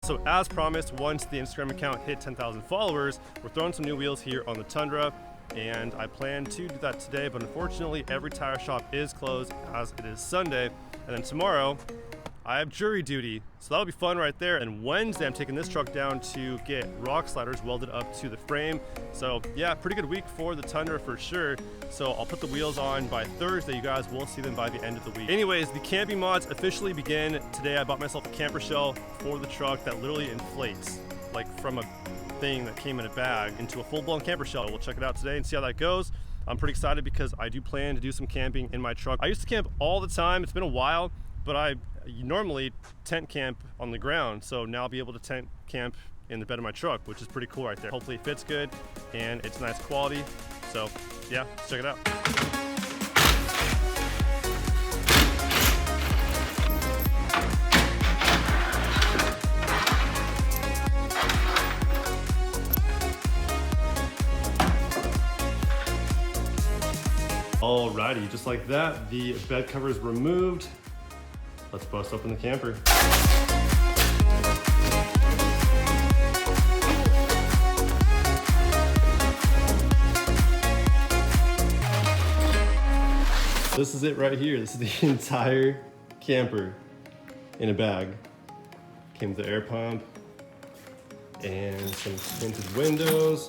So as promised, once the Instagram account hit 10,000 followers, we're throwing some new wheels here on the Tundra, and I plan to do that today, but unfortunately every tire shop is closed as it is Sunday. And then tomorrow I have jury duty, so that'll be fun right there. And Wednesday I'm taking this truck down to get rock sliders welded up to the frame. So yeah, pretty good week for the Tundra for sure. So I'll put the wheels on by Thursday. You guys will see them by the end of the week. Anyways, the camping mods officially begin today. I bought myself a camper shell for the truck that literally inflates, like from a thing that came in a bag into a full-blown camper shell. We'll check it out today and see how that goes. I'm pretty excited because I do plan to do some camping in my truck. I used to camp all the time. It's been a while, but I normally tent camp on the ground, so now I'll be able to tent camp in the bed of my truck, which is pretty cool right there. Hopefully it fits good and it's nice quality. So yeah, let's check it out. Alrighty, just like that, the bed cover is removed. Let's bust open the camper. This is it right here. This is the entire camper in a bag. Came with the air pump and some tinted windows.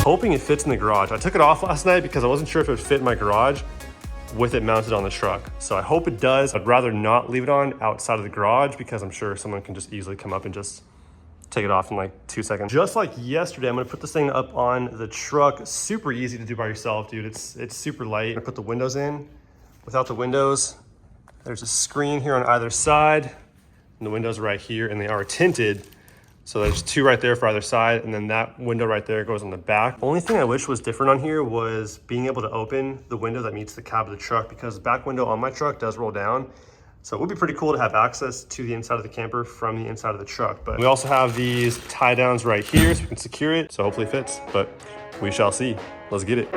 Hoping it fits in the garage. I took it off last night because I wasn't sure if it would fit in my garage with it mounted on the truck. So I hope it does. I'd rather not leave it on outside of the garage because I'm sure someone can just easily come up and just take it off in like 2 seconds. Just like yesterday, I'm gonna put this thing up on the truck. Super easy to do by yourself, dude. It's super light. I'm gonna put the windows in. Without the windows, there's a screen here on either side, and the windows are right here, and they are tinted. So there's 2 right there for either side, and then that window right there goes on the back. Only thing I wish was different on here was being able to open the window that meets the cab of the truck, because the back window on my truck does roll down. So it would be pretty cool to have access to the inside of the camper from the inside of the truck. But we also have these tie downs right here so we can secure it. So hopefully it fits, but we shall see. Let's get it.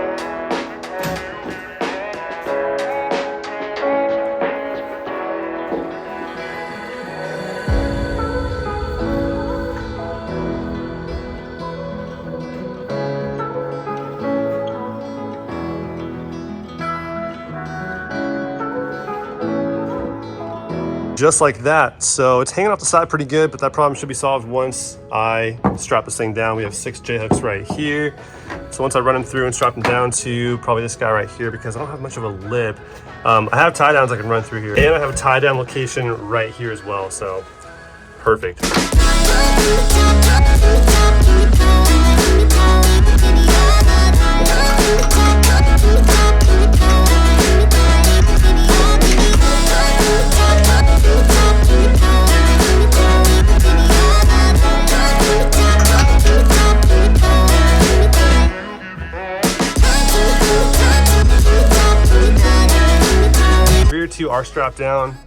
Just like that. So it's hanging off the side pretty good, but that problem should be solved once I strap this thing down. We have 6 J-hooks right here. So once I run them through and strap them down to probably this guy right here, because I don't have much of a lip. I have tie downs I can run through here, and I have a tie down location right here as well. So perfect. Rear 2 are strapped down.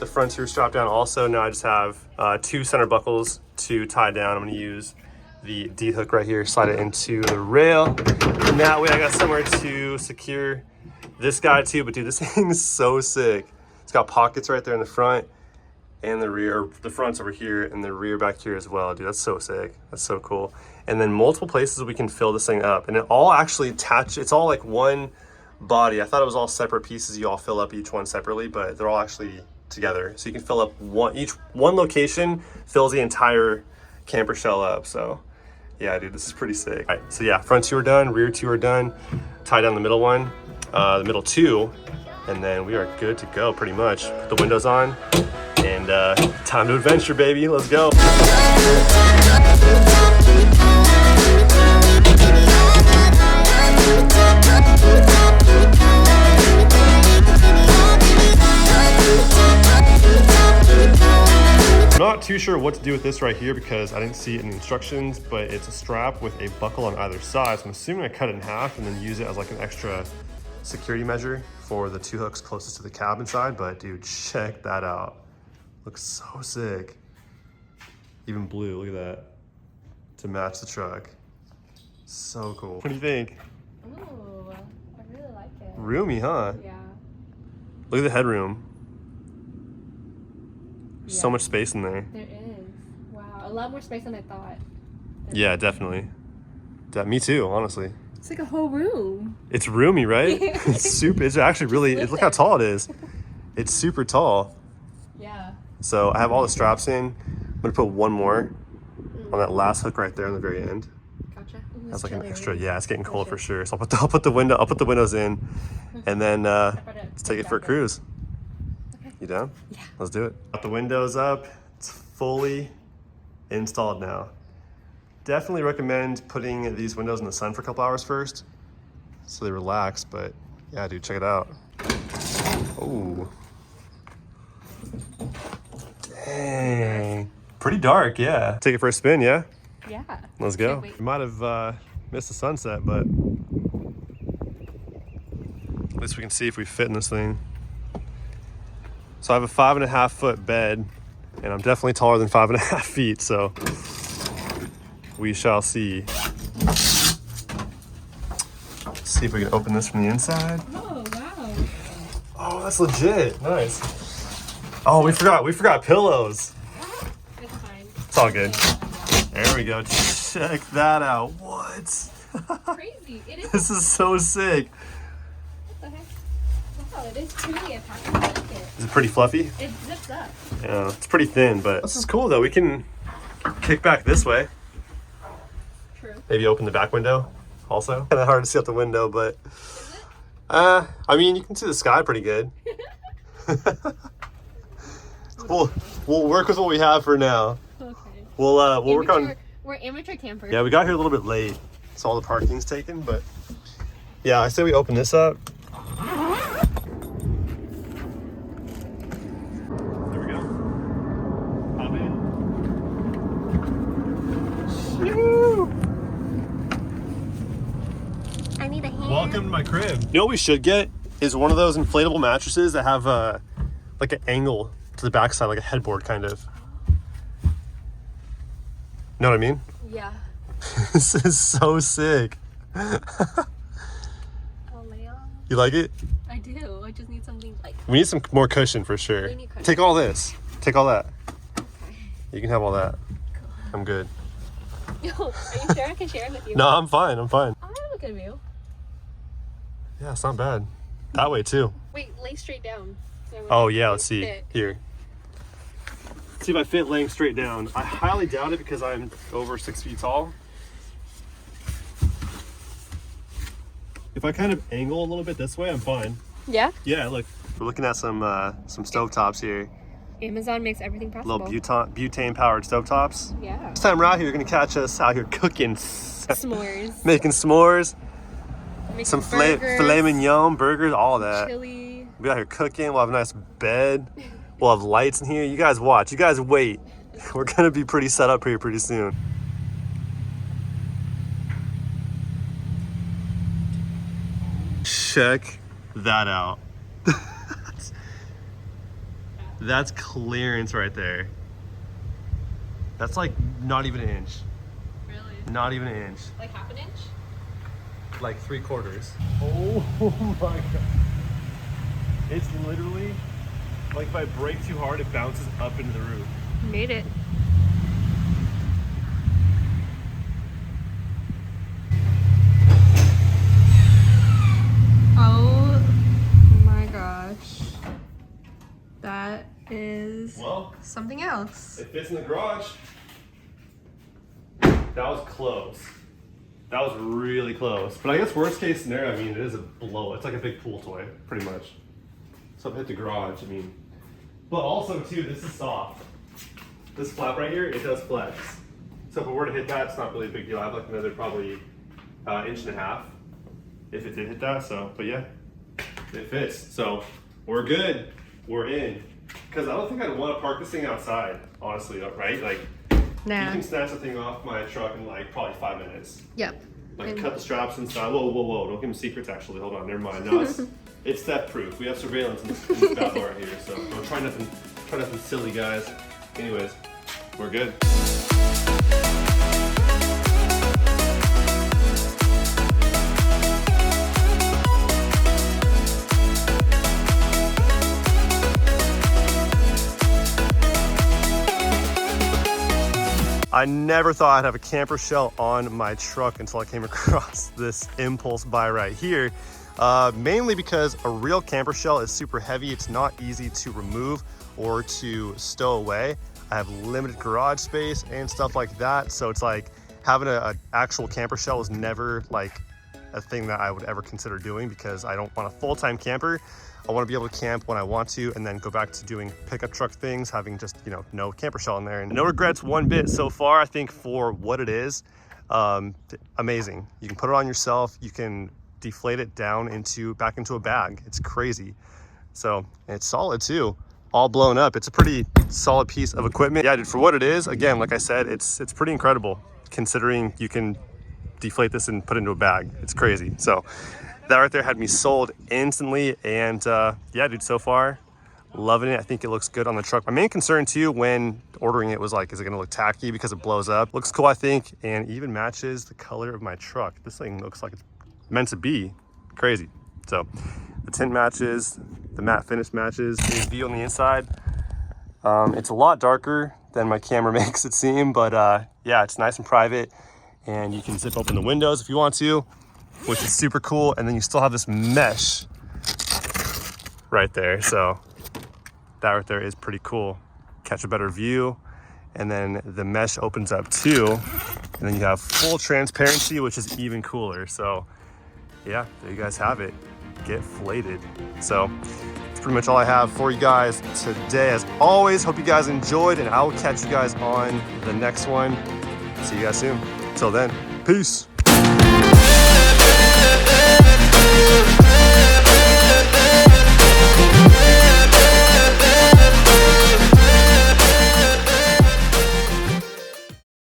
The front 2 are strapped down also. Now I just have 2 center buckles to tie down. I'm gonna use the D-hook right here, slide it into the rail. And that way I got somewhere to secure this guy too. But dude, this thing is so sick. It's got pockets right there in the front and the rear. The front's over here and the rear back here as well. Dude, that's so sick. That's so cool. And then multiple places we can fill this thing up. And it all actually attached, it's all like one body. I thought it was all separate pieces. You all fill up each one separately, but they're all actually together. So you can fill up one location fills the entire camper shell up. So yeah, dude, this is pretty sick. All right, so yeah, front 2 are done, rear 2 are done. Tie down the middle one, the middle 2, and then we are good to go pretty much. Put the windows on, and time to adventure, baby. Let's go. what to do with this right here because I didn't see any instructions, but it's a strap with a buckle on either side. So I'm assuming I cut it in half and then use it as like an extra security measure for the 2 hooks closest to the cabin side. But dude, check that out. Looks so sick. Even blue, look at that. To match the truck. So cool. What do you think? Ooh, I really like it. Roomy, huh? Yeah. Look at the headroom. Yeah. So much space in there. There is. Wow, a lot more space than I thought. Yeah, definitely. Me too, honestly. It's like a whole room. It's roomy, right? It's super. It's actually really. Look how tall it is. It's super tall. Yeah. So I have all the straps in. I'm gonna put one more on that last hook right there on the very end. Gotcha. That's like an extra. Yeah, it's getting cold for sure. So I'll put the windows in, and then let's take it for a cruise. Okay. You down? Yeah. Let's do it. Got the windows up. It's fully installed now. Definitely recommend putting these windows in the sun for a couple hours first, so they relax. But yeah, dude, check it out. Oh. Dang. Pretty dark, yeah. Take it for a spin, yeah? Yeah. Let's go. We might have missed the sunset, but at least we can see if we fit in this thing. So I have a 5.5 foot bed, and I'm definitely taller than 5.5 feet, so we shall see. Let's see if we can open this from the inside. Oh, wow. Oh, that's legit. Nice. Oh, we forgot pillows. It's fine. It's all good. There we go. Check that out. What? Crazy. It is. This is so sick. What the heck? Wow, it is truly a package blanket. Is it pretty fluffy? It zips up. Yeah, it's pretty thin, but this is cool though. We can kick back this way. True. Maybe open the back window also. Kind of hard to see out the window, but Is it? I mean, you can see the sky pretty good. We'll work with what we have for now. Okay. We'll work on. We're amateur campers. Yeah, we got here a little bit late, so all the parking's taken. But yeah, I say we open this up. There we go. Hop in. Shoo! I need a hand. Welcome to my crib. You know what we should get is one of those inflatable mattresses that have like an angle to the backside, like a headboard kind of. Know what I mean? Yeah. This is so sick. Oh, Leon. You like it? I do. I just need something like. We need some more cushion for sure. We need cushion. Take all this. Take all that. Okay. You can have all that. Cool. I'm good. Yo, are you sure I can share it with you? No, I'm fine. I'm fine. I have a good view. Yeah, it's not bad. That way too. Wait, lay straight down. So Oh yeah, let's see. fit. Here. See if I fit laying straight down. I highly doubt it because I'm over 6 feet tall. If I kind of angle a little bit this way, I'm fine. Yeah. Yeah, look. We're looking at some stovetops here. Amazon makes everything possible. Little butane powered stovetops. Yeah. Next time we're out here, you're gonna catch us out here cooking. S'mores. Making s'mores. Making Some burgers, filet mignon, burgers, all that. chili. We'll be out here cooking. We'll have a nice bed. We'll have lights in here. You guys watch. You guys wait. We're gonna be pretty set up here pretty soon. Check that out. That's clearance right there. That's like not even an inch. Really? Not even an inch. Like half an inch? Like 3/4. Oh my god. It's literally like if I brake too hard, it bounces up into the roof. Made it. Oh my gosh. That is something else. It fits in the garage. That was close. That was really close. But I guess worst case scenario, I mean, it is a blow. It's like a big pool toy, pretty much. So if it hit the garage, I mean. But also, too, this is soft. This flap right here, it does flex. So if it were to hit that, it's not really a big deal. I have like another probably 1.5 inches if it did hit that. So, but yeah, it fits. So we're good. We're in. Because I don't think I'd want to park this thing outside, honestly, right? Like, Nah. you can snatch the thing off my truck in like probably 5 minutes. Yep. Like cut the straps and stuff. Whoa, whoa, whoa! Don't give them secrets. Actually, hold on. Never mind. No, it's theft proof. We have surveillance in this bad bar here, so don't try nothing. Try nothing silly, guys. Anyways, we're good. I never thought I'd have a camper shell on my truck until I came across this impulse buy right here. Mainly because a real camper shell is super heavy. It's not easy to remove or to stow away. I have limited garage space and stuff like that. So it's like having an actual camper shell is never like a thing that I would ever consider doing because I don't want a full-time camper. I want to be able to camp when I want to and then go back to doing pickup truck things, having just, you know, no camper shell in there. And no regrets one bit so far. I think for what it is, amazing. You can put it on yourself. You can deflate it down back into a bag. It's crazy. So it's solid too, all blown up. It's a pretty solid piece of equipment. Yeah, dude, for what it is, again, like I said, it's pretty incredible considering you can deflate this and put it into a bag. It's crazy. So that right there had me sold instantly. And yeah, dude, so far, loving it. I think it looks good on the truck. My main concern too when ordering it was like, is it gonna look tacky because it blows up? Looks cool, I think, and even matches the color of my truck. This thing looks like it's meant to be. Crazy. So the tint matches, the matte finish matches. The view on the inside, it's a lot darker than my camera makes it seem, but yeah, it's nice and private. And you can zip open the windows if you want to, which is super cool. And then you still have this mesh right there. So that right there is pretty cool. Catch a better view. And then the mesh opens up too. And then you have full transparency, which is even cooler. So yeah, there you guys have it. Get flated. So that's pretty much all I have for you guys today. As always, hope you guys enjoyed, and I will catch you guys on the next one. See you guys soon. Till then, peace.